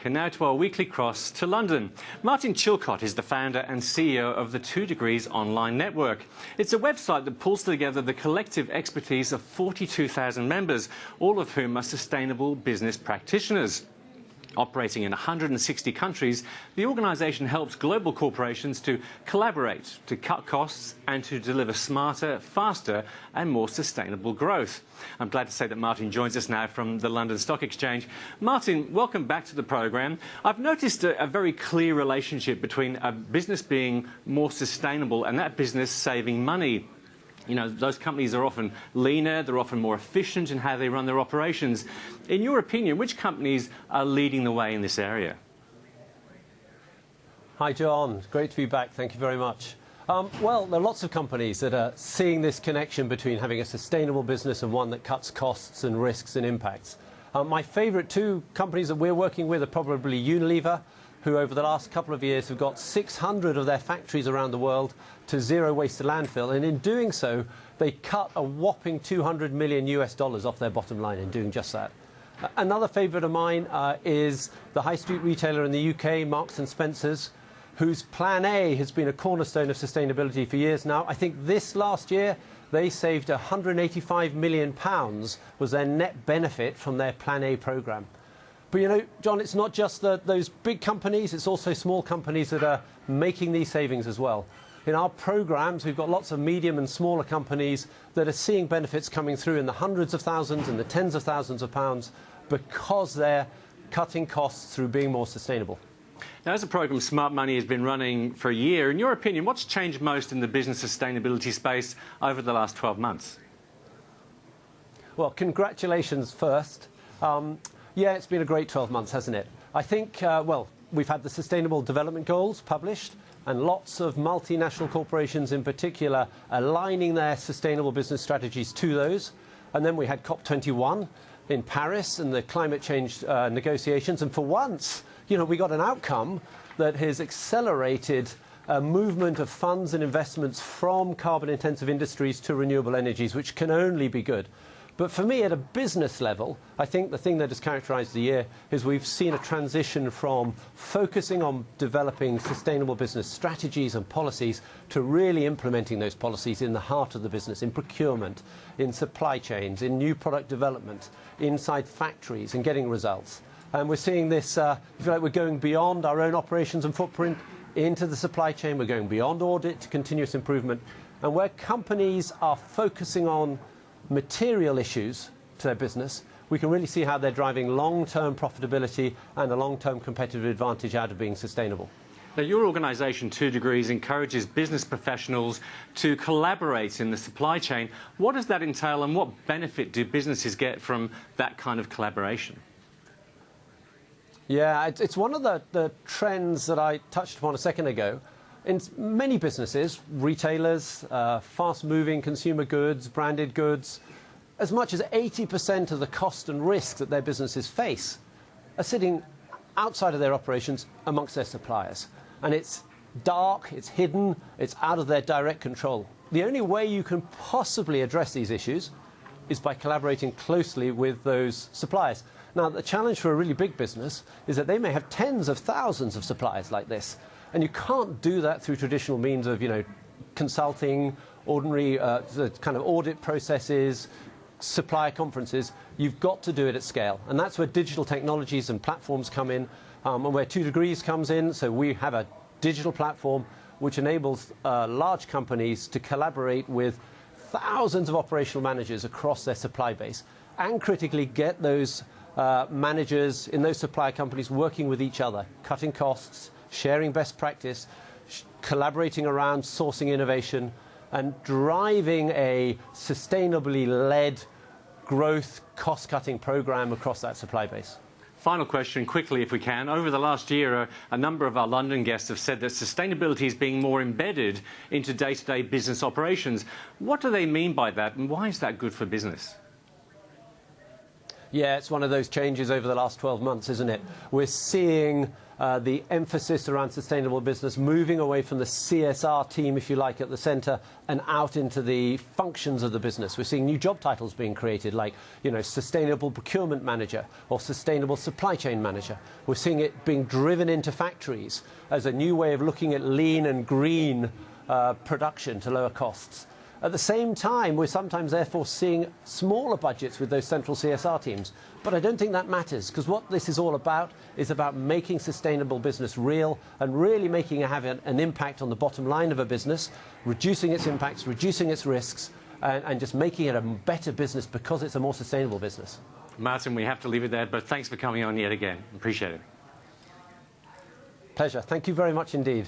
And now to our weekly cross to London. Martin Chilcott is the founder and CEO of the 2 Degrees online network. It's a website that pulls together the collective expertise of 42,000 members, all of whom are sustainable business practitioners. Operating in 160 countries, the organisation helps global corporations to collaborate, to cut costs and to deliver smarter, faster and more sustainable growth. I'm glad to say that Martin joins us now from the London Stock Exchange. Martin, welcome back to the programme. I've noticed a very clear relationship between a business being more sustainable and that business saving money. You know, those companies are often leaner, they're often more efficient in how they run their operations. In your opinion, which companies are leading the way in this area? Hi, John. Great to be back. Thank you very much. Well, there are lots of companies that are seeing this connection between having a sustainable business and one that cuts costs and risks and impacts. My favourite 2 companies that we're working with are probably Unilever, who over the last couple of years have got 600 of their factories around the world to zero waste to landfill, and in doing so they cut a whopping $200 million off their bottom line in doing just that. Another favourite of mine is the high street retailer in the UK, Marks and Spencer's, whose Plan A has been a cornerstone of sustainability for years now. I think this last year they saved £185 million was their net benefit from their Plan A programme. But you know, John, it's not just those big companies, it's also small companies that are making these savings as well. In our programmes, we've got lots of medium and smaller companies that are seeing benefits coming through in the hundreds of thousands and the tens of thousands of pounds because they're cutting costs through being more sustainable. Now, as a programme, Smart Money has been running for a year. In your opinion, what's changed most in the business sustainability space over the last 12 months? Well, congratulations first. Yeah, it's been a great 12 months, hasn't it? I think, well, we've had the Sustainable Development Goals published and lots of multinational corporations in particular aligning their sustainable business strategies to those. And then we had COP21 in Paris and the climate change negotiations. And for once, you know, we got an outcome that has accelerated a movement of funds and investments from carbon-intensive industries to renewable energies, which can only be good. But for me, at a business level, I think the thing that has characterised the year is we've seen a transition from focusing on developing sustainable business strategies and policies to really implementing those policies in the heart of the business, in procurement, in supply chains, in new product development, inside factories, and getting results. And we're seeing this, if you like, we're going beyond our own operations and footprint into the supply chain. We're going beyond audit to continuous improvement. And where companies are focusing on material issues to their business, we can really see how they're driving long-term profitability and a long-term competitive advantage out of being sustainable. Now, your organisation, 2 Degrees, encourages business professionals to collaborate in the supply chain. What does that entail and what benefit do businesses get from that kind of collaboration? Yeah, it's one of the trends that I touched upon a second ago. In many businesses, retailers, fast-moving consumer goods, branded goods, as much as 80% of the cost and risk that their businesses face are sitting outside of their operations amongst their suppliers. And it's dark, it's hidden, it's out of their direct control. The only way you can possibly address these issues is by collaborating closely with those suppliers. Now, the challenge for a really big business is that they may have tens of thousands of suppliers like this. And you can't do that through traditional means of, you know, consulting, ordinary kind of audit processes, supplier conferences. You've got to do it at scale. And that's where digital technologies and platforms come in, and where 2 Degrees comes in. So we have a digital platform which enables large companies to collaborate with thousands of operational managers across their supply base and critically get those managers in those supplier companies working with each other, cutting costs, sharing best practice, collaborating around sourcing innovation, and driving a sustainably led growth cost-cutting program across that supply base. Final question, quickly if we can. Over the last year, a number of our London guests have said that sustainability is being more embedded into day-to-day business operations. What do they mean by that, and why is that good for business? Yeah, it's one of those changes over the last 12 months, isn't it? We're seeing the emphasis around sustainable business moving away from the CSR team, if you like, at the centre and out into the functions of the business. We're seeing new job titles being created, like, sustainable procurement manager or sustainable supply chain manager. We're seeing it being driven into factories as a new way of looking at lean and green production to lower costs. At the same time, we're sometimes therefore seeing smaller budgets with those central CSR teams. But I don't think that matters, because what this is all about is about making sustainable business real and really making it have an impact on the bottom line of a business, reducing its impacts, reducing its risks, and just making it a better business because it's a more sustainable business. Martin, we have to leave it there, but thanks for coming on yet again. Appreciate it. Pleasure. Thank you very much indeed.